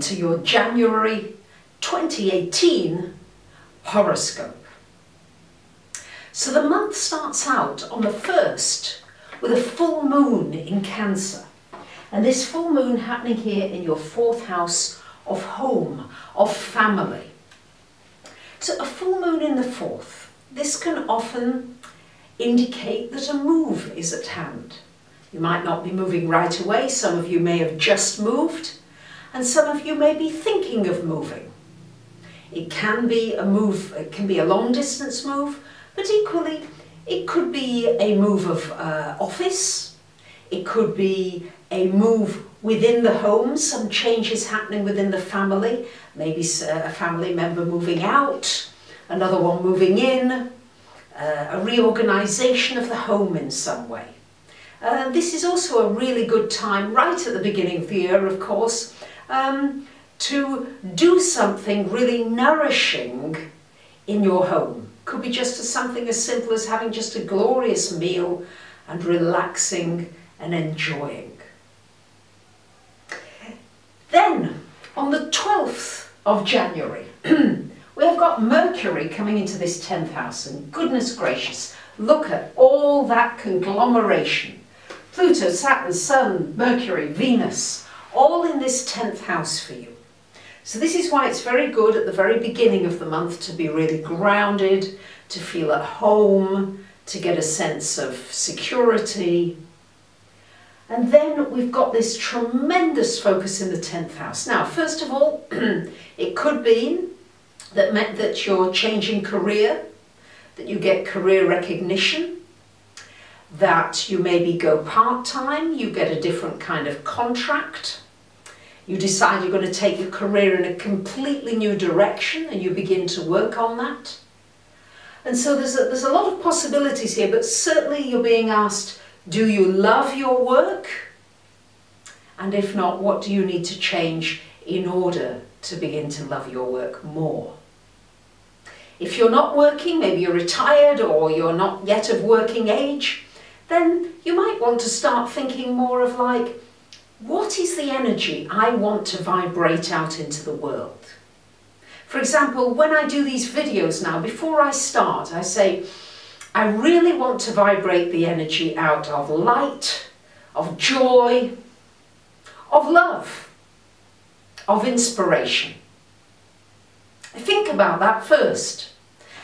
to your January 2018 horoscope. So the month starts out on the 1st with a full moon in Cancer. And this full moon happening here in your 4th house of home, of family. So a full moon in the 4th, this can often indicate that a move is at hand. You might not be moving right away, some of you may have just moved, and some of you may be thinking of moving. It can be a move, it can be a long distance move, but equally it could be a move of office, it could be a move within the home, some changes happening within the family, maybe a family member moving out, another one moving in, a reorganisation of the home in some way. This is also a really good time, right at the beginning of the year of course, to do something really nourishing in your home. Could be just something as simple as having just a glorious meal and relaxing and enjoying. Then, on the 12th of January, we have got Mercury coming into this 10th house, and goodness gracious, look at all that conglomeration. Pluto, Saturn, Sun, Mercury, Venus, all in this 10th house for you. So this is why it's very good at the very beginning of the month to be really grounded, to feel at home, to get a sense of security. And then we've got this tremendous focus in the 10th house. Now, first of all, it could be that meant that you're changing career, that you get career recognition, that you maybe go part-time, you get a different kind of contract, you decide you're going to take your career in a completely new direction and you begin to work on that. And so there's a lot of possibilities here, but certainly you're being asked, do you love your work? And if not, what do you need to change in order to begin to love your work more? If you're not working, maybe you're retired or you're not yet of working age, then you might want to start thinking more of like, what is the energy I want to vibrate out into the world? For example, when I do these videos now, before I start, I say, I really want to vibrate the energy out of light, of joy, of love, of inspiration. Think about that first,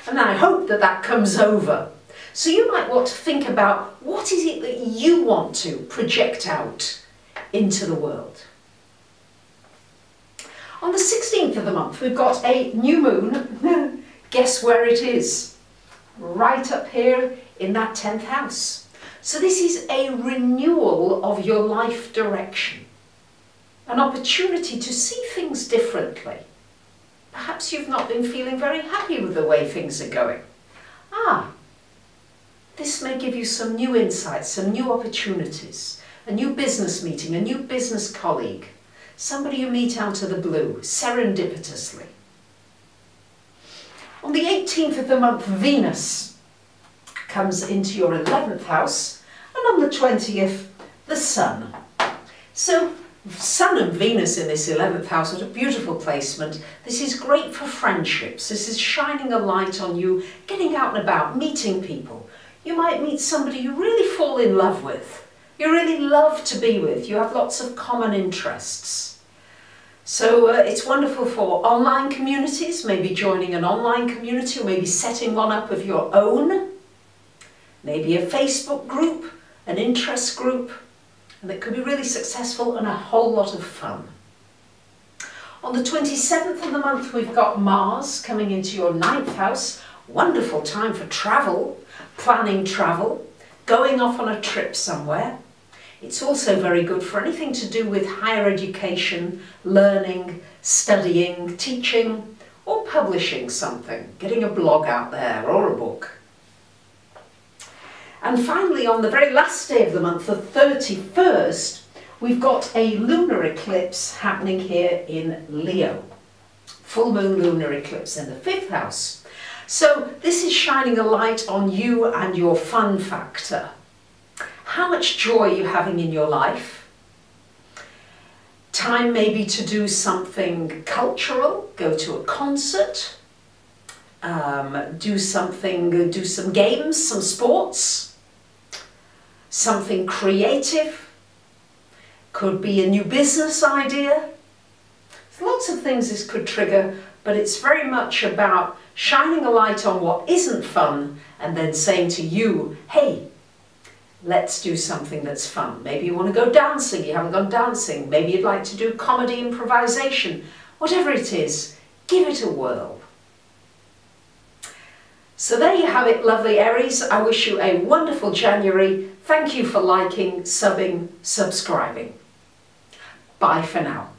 and I hope that that comes over. So you might want to think about what is it that you want to project out into the world. On the 16th of the month, we've got a new moon. Guess where it is? Right up here in that 10th house. So this is a renewal of your life direction. An opportunity to see things differently. Perhaps you've not been feeling very happy with the way things are going. This may give you some new insights, some new opportunities. A new business meeting, a new business colleague, somebody you meet out of the blue, serendipitously. On the 18th of the month, Venus comes into your 11th house, and on the 20th, the Sun. So, Sun and Venus in this 11th house, what a beautiful placement. This is great for friendships. This is shining a light on you, getting out and about, meeting people. You might meet somebody you really fall in love with. You really love to be with, you have lots of common interests. So it's wonderful for online communities, maybe joining an online community or maybe setting one up of your own. Maybe a Facebook group, an interest group, and it could be really successful and a whole lot of fun. On the 27th of the month we've got Mars coming into your 9th house. Wonderful time for travel, planning travel, going off on a trip somewhere. It's also very good for anything to do with higher education, learning, studying, teaching, or publishing something, getting a blog out there or a book. And finally, on the very last day of the month, the 31st, we've got a lunar eclipse happening here in Leo. Full moon lunar eclipse in the 5th house. So this is shining a light on you and your fun factor. How much joy are you having in your life? Time maybe to do something cultural, go to a concert, do some games, some sports, something creative, could be a new business idea. There's lots of things this could trigger, but it's very much about shining a light on what isn't fun and then saying to you, hey, let's do something that's fun. Maybe you want to go dancing, you haven't gone dancing. Maybe you'd like to do comedy improvisation. Whatever it is, give it a whirl. So there you have it, lovely Aries. I wish you a wonderful January. Thank you for liking, subbing, subscribing. Bye for now.